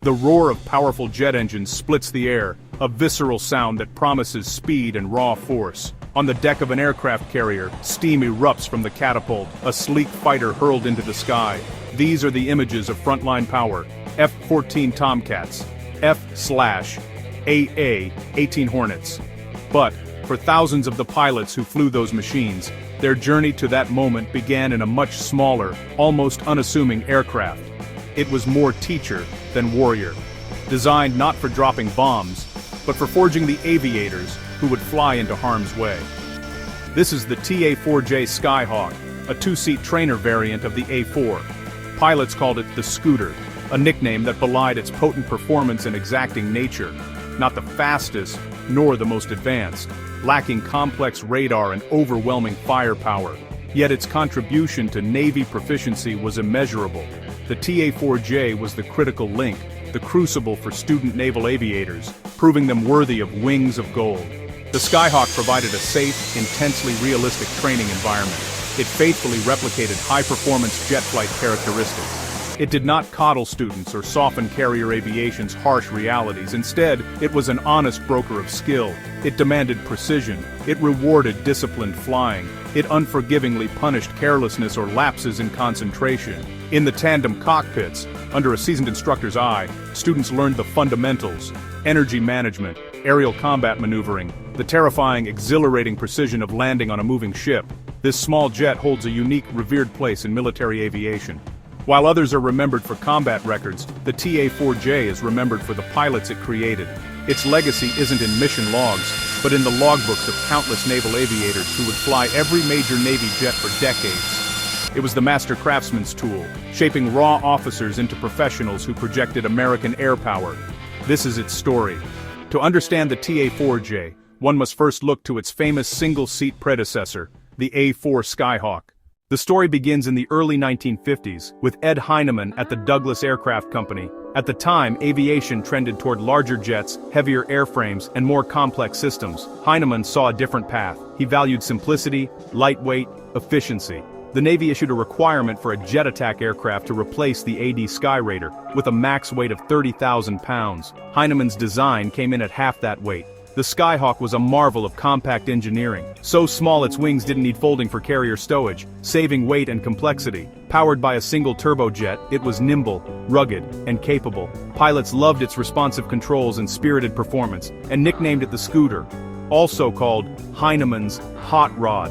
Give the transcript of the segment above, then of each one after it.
The roar of powerful jet engines splits the air, a visceral sound that promises speed and raw force. On the deck of an aircraft carrier, steam erupts from the catapult, a sleek fighter hurled into the sky. These are the images of frontline power: F-14 Tomcats, F/AA-18 Hornets. But, for thousands of the pilots who flew those machines, their journey to that moment began in a much smaller, almost unassuming aircraft. It was more teacher than warrior, designed not for dropping bombs, but for forging the aviators who would fly into harm's way. This is the TA-4J Skyhawk, a two-seat trainer variant of the A4. Pilots called it the Scooter, a nickname that belied its potent performance and exacting nature. Not the fastest, nor the most advanced, lacking complex radar and overwhelming firepower. Yet its contribution to Navy proficiency was immeasurable. The TA-4J was the critical link, the crucible for student naval aviators, proving them worthy of wings of gold. The Skyhawk provided a safe, intensely realistic training environment. It faithfully replicated high-performance jet flight characteristics. It did not coddle students or soften carrier aviation's harsh realities. Instead, it was an honest broker of skill. It demanded precision. It rewarded disciplined flying. It unforgivingly punished carelessness or lapses in concentration. In the tandem cockpits, under a seasoned instructor's eye, students learned the fundamentals: energy management, aerial combat maneuvering, the terrifying, exhilarating precision of landing on a moving ship. This small jet holds a unique, revered place in military aviation. While others are remembered for combat records, the TA-4J is remembered for the pilots it created. Its legacy isn't in mission logs, but in the logbooks of countless naval aviators who would fly every major Navy jet for decades. It was the master craftsman's tool, shaping raw officers into professionals who projected American air power. This is its story. To understand the TA-4J, one must first look to its famous single-seat predecessor, the A-4 Skyhawk. The story begins in the early 1950s, with Ed Heinemann at the Douglas Aircraft Company. At the time, aviation trended toward larger jets, heavier airframes, and more complex systems. Heinemann saw a different path. He valued simplicity, lightweight, efficiency. The Navy issued a requirement for a jet attack aircraft to replace the AD Skyraider, with a max weight of 30,000 pounds. Heinemann's design came in at half that weight. The Skyhawk was a marvel of compact engineering. So small its wings didn't need folding for carrier stowage, saving weight and complexity. Powered by a single turbojet, it was nimble, rugged, and capable. Pilots loved its responsive controls and spirited performance, and nicknamed it the Scooter, also called Heinemann's Hot Rod.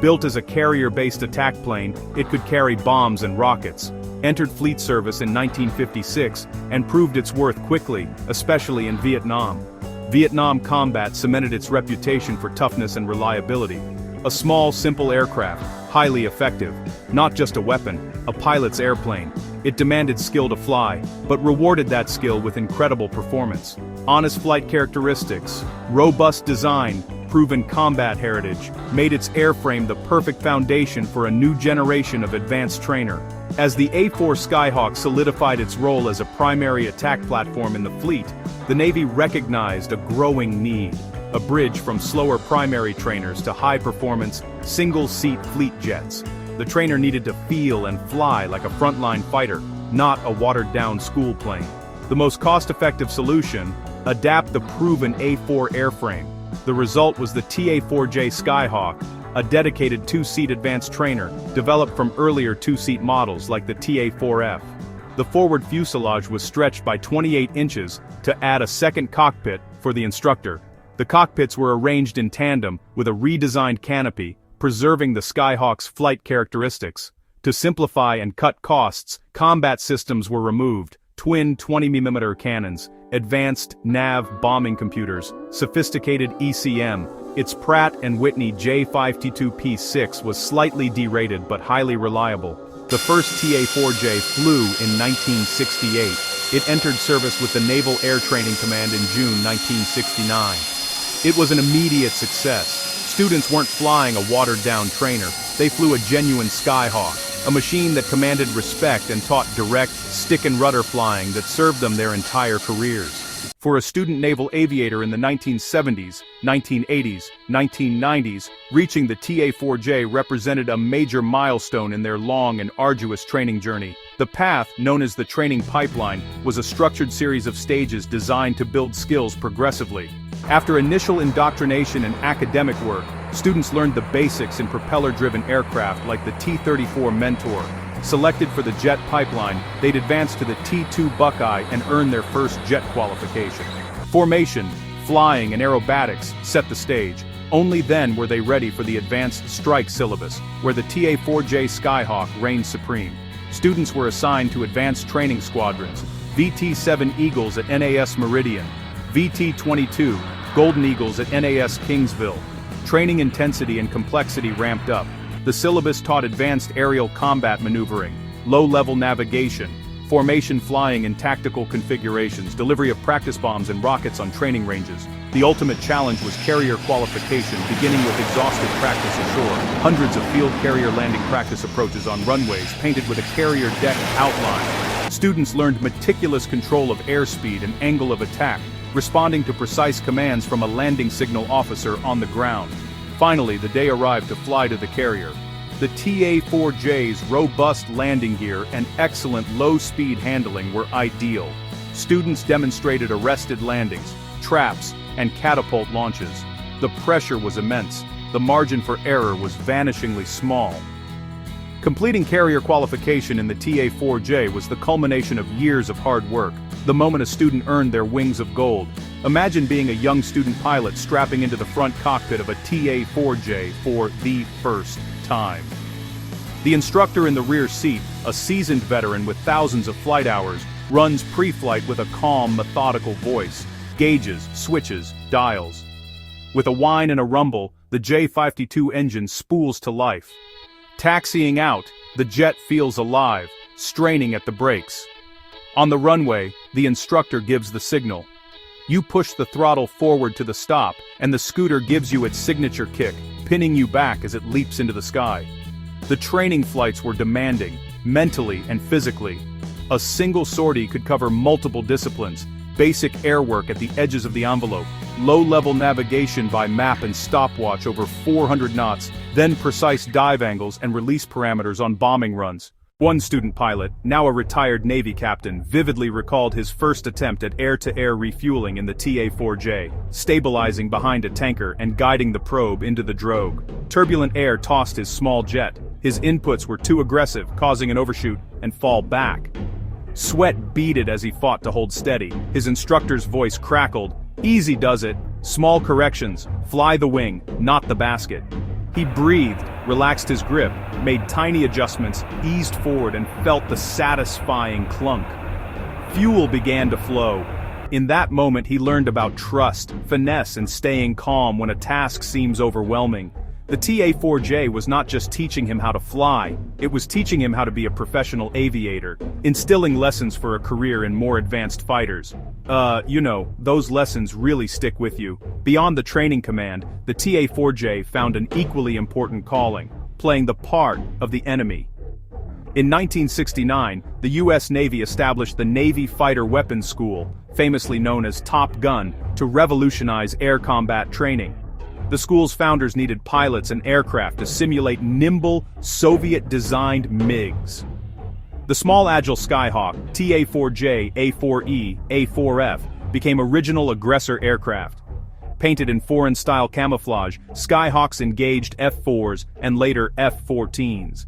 Built as a carrier-based attack plane, it could carry bombs and rockets. Entered fleet service in 1956, and proved its worth quickly, especially in Vietnam. Vietnam combat cemented its reputation for toughness and reliability. A small, simple aircraft, highly effective. Not just a weapon, a pilot's airplane. It demanded skill to fly, but rewarded that skill with incredible performance. Honest flight characteristics, robust design, proven combat heritage, made its airframe the perfect foundation for a new generation of advanced trainer. As the A-4 Skyhawk solidified its role as a primary attack platform in the fleet, the Navy recognized a growing need, a bridge from slower primary trainers to high-performance, single-seat fleet jets. The trainer needed to feel and fly like a frontline fighter, not a watered-down school plane. The most cost-effective solution: adapt the proven A-4 airframe. The result was the TA-4J Skyhawk, a dedicated two-seat advanced trainer, developed from earlier two-seat models like the TA-4F. The forward fuselage was stretched by 28 inches to add a second cockpit for the instructor. The cockpits were arranged in tandem with a redesigned canopy, preserving the Skyhawk's flight characteristics. To simplify and cut costs, combat systems were removed: twin 20mm cannons, advanced nav bombing computers, sophisticated ECM. Its Pratt & Whitney J52P6 was slightly derated but highly reliable. The first TA-4J flew in 1968. It entered service with the Naval Air Training Command in June 1969. It was an immediate success. Students weren't flying a watered-down trainer, they flew a genuine Skyhawk. a machine that commanded respect and taught direct, stick-and-rudder flying that served them their entire careers. For a student naval aviator in the 1970s, 1980s, 1990s, reaching the TA-4J represented a major milestone in their long and arduous training journey. The path, known as the training pipeline, was a structured series of stages designed to build skills progressively. After initial indoctrination and academic work, students learned the basics in propeller-driven aircraft like the T-34 Mentor. Selected for the jet pipeline, they'd advance to the T-2 Buckeye and earn their first jet qualification. Formation, flying, and aerobatics set the stage. Only then were they ready for the advanced strike syllabus, where the TA-4J Skyhawk reigned supreme. Students were assigned to advanced training squadrons, VT-7 Eagles at NAS Meridian, VT-22 Golden Eagles at NAS Kingsville. Training intensity and complexity ramped up. The syllabus taught advanced aerial combat maneuvering, low-level navigation, formation flying in tactical configurations, delivery of practice bombs and rockets on training ranges. The ultimate challenge was carrier qualification, beginning with exhaustive practice ashore. Hundreds of field carrier landing practice approaches on runways, painted with a carrier deck outline. Students learned meticulous control of airspeed and angle of attack, responding to precise commands from a landing signal officer on the ground. Finally, the day arrived to fly to the carrier. The TA-4J's robust landing gear and excellent low-speed handling were ideal. Students demonstrated arrested landings, traps, and catapult launches. The pressure was immense. The margin for error was vanishingly small. Completing carrier qualification in the TA-4J was the culmination of years of hard work, the moment a student earned their wings of gold. Imagine being a young student pilot strapping into the front cockpit of a TA-4J for the first time. The instructor in the rear seat, a seasoned veteran with thousands of flight hours, runs pre-flight with a calm, methodical voice. Gauges, switches, dials. With a whine and a rumble, the J-52 engine spools to life. Taxiing out, the jet feels alive, straining at the brakes. On the runway, the instructor gives the signal. You push the throttle forward to the stop, and the scooter gives you its signature kick, pinning you back as it leaps into the sky. The training flights were demanding, mentally and physically. A single sortie could cover multiple disciplines: basic air work at the edges of the envelope, low-level navigation by map and stopwatch over 400 knots, then precise dive angles and release parameters on bombing runs. One student pilot, now a retired Navy captain, vividly recalled his first attempt at air-to-air refueling in the TA-4J, stabilizing behind a tanker and guiding the probe into the drogue. Turbulent air tossed his small jet. His inputs were too aggressive, causing an overshoot and fall back. Sweat beaded as he fought to hold steady. His instructor's voice crackled. "Easy does it. Small corrections. Fly the wing, not the basket." He breathed, relaxed his grip, made tiny adjustments, eased forward and felt the satisfying clunk. Fuel began to flow. In that moment he learned about trust, finesse and staying calm when a task seems overwhelming. The TA-4J was not just teaching him how to fly, it was teaching him how to be a professional aviator, instilling lessons for a career in more advanced fighters. Those lessons really stick with you. Beyond the training command, the TA-4J found an equally important calling: playing the part of the enemy. In 1969, the U.S. Navy established the Navy Fighter Weapons School, famously known as TOPGUN, to revolutionize air combat training. The school's founders needed pilots and aircraft to simulate nimble, Soviet-designed MiGs. The small agile Skyhawk, TA-4J, A-4E, A-4F, became original Aggressor aircraft. Painted in foreign-style camouflage, Skyhawks engaged F-4s and later F-14s.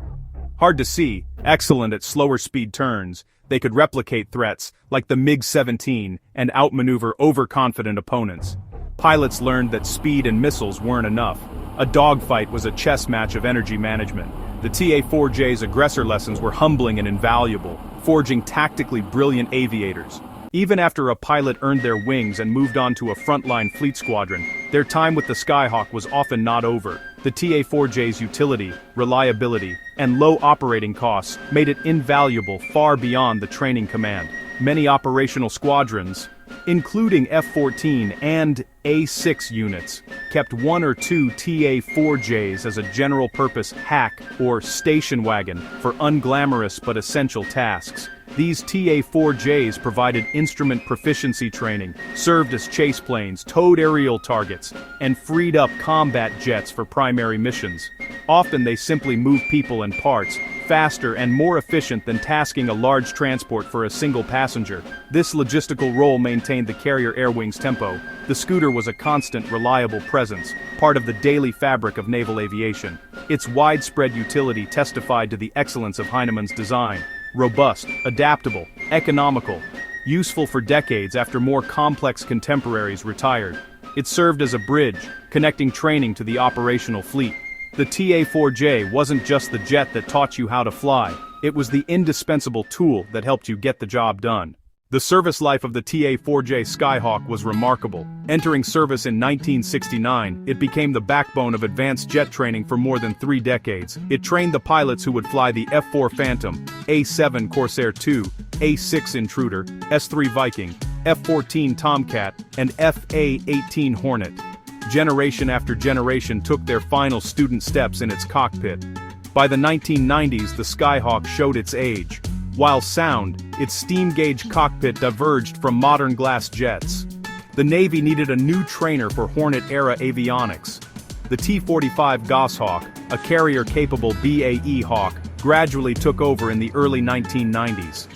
Hard to see, excellent at slower speed turns, they could replicate threats like the MiG-17 and outmaneuver overconfident opponents. Pilots learned that speed and missiles weren't enough. A dogfight was a chess match of energy management. The TA-4J's Aggressor lessons were humbling and invaluable, forging tactically brilliant aviators. Even after a pilot earned their wings and moved on to a frontline fleet squadron, their time with the Skyhawk was often not over. The TA-4J's utility, reliability, and low operating costs made it invaluable far beyond the training command. Many operational squadrons including F-14 and A-6 units, kept one or two TA-4Js as a general-purpose hack or station wagon for unglamorous but essential tasks. These TA-4Js provided instrument proficiency training, served as chase planes, towed aerial targets, and freed up combat jets for primary missions. Often they simply moved people and parts, faster and more efficient than tasking a large transport for a single passenger. This logistical role maintained the carrier air wing's tempo. The scooter was a constant, reliable presence, part of the daily fabric of naval aviation. Its widespread utility testified to the excellence of Heinemann's design. Robust, adaptable, economical, useful for decades after more complex contemporaries retired. It served as a bridge, connecting training to the operational fleet. The TA-4J wasn't just the jet that taught you how to fly, it was the indispensable tool that helped you get the job done. The service life of the TA-4J Skyhawk was remarkable. Entering service in 1969, it became the backbone of advanced jet training for more than 3 decades. It trained the pilots who would fly the F-4 Phantom, A-7 Corsair II, A-6 Intruder, S-3 Viking, F-14 Tomcat, and F/A-18 Hornet. Generation after generation took their final student steps in its cockpit. By the 1990s, the Skyhawk showed its age. While sound, its steam-gauge cockpit diverged from modern glass jets. The Navy needed a new trainer for Hornet-era avionics. The T-45 Goshawk, a carrier-capable BAE Hawk, gradually took over in the early 1990s.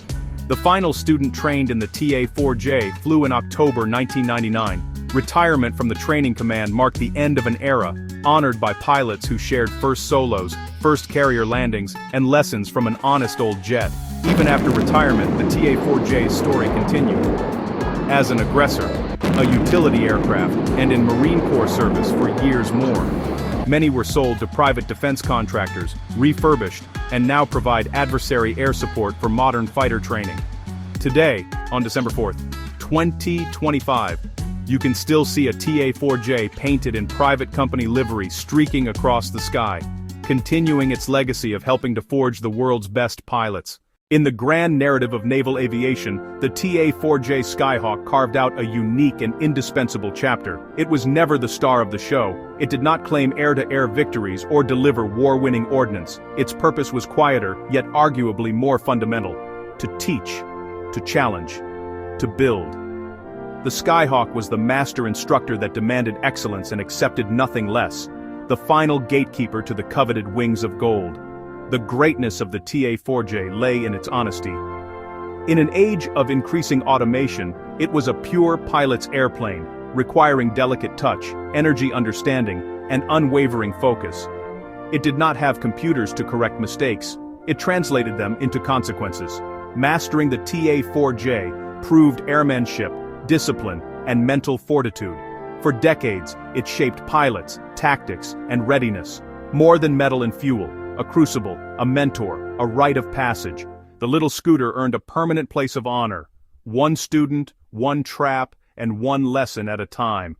The final student trained in the TA-4J flew in October 1999. Retirement from the training command marked the end of an era, honored by pilots who shared first solos, first carrier landings, and lessons from an honest old jet. Even after retirement, the TA-4J's story continued. As an Aggressor, a utility aircraft, and in Marine Corps service for years more. Many were sold to private defense contractors, refurbished, and now provide adversary air support for modern fighter training. Today, on December 4th, 2025, you can still see a TA-4J painted in private company livery streaking across the sky, continuing its legacy of helping to forge the world's best pilots. In the grand narrative of naval aviation, the TA-4J Skyhawk carved out a unique and indispensable chapter. It was never the star of the show. It did not claim air-to-air victories or deliver war-winning ordnance. Its purpose was quieter, yet arguably more fundamental: to teach, to challenge, to build. The Skyhawk was the master instructor that demanded excellence and accepted nothing less, the final gatekeeper to the coveted wings of gold. The greatness of the TA-4J lay in its honesty. In an age of increasing automation, it was a pure pilot's airplane, requiring delicate touch, energy understanding, and unwavering focus. It did not have computers to correct mistakes. It translated them into consequences. Mastering the TA-4J proved airmanship, discipline, and mental fortitude. For decades, it shaped pilots, tactics, and readiness. More than metal and fuel, a crucible, a mentor, a rite of passage, the little scooter earned a permanent place of honor. One student, one trap, and one lesson at a time.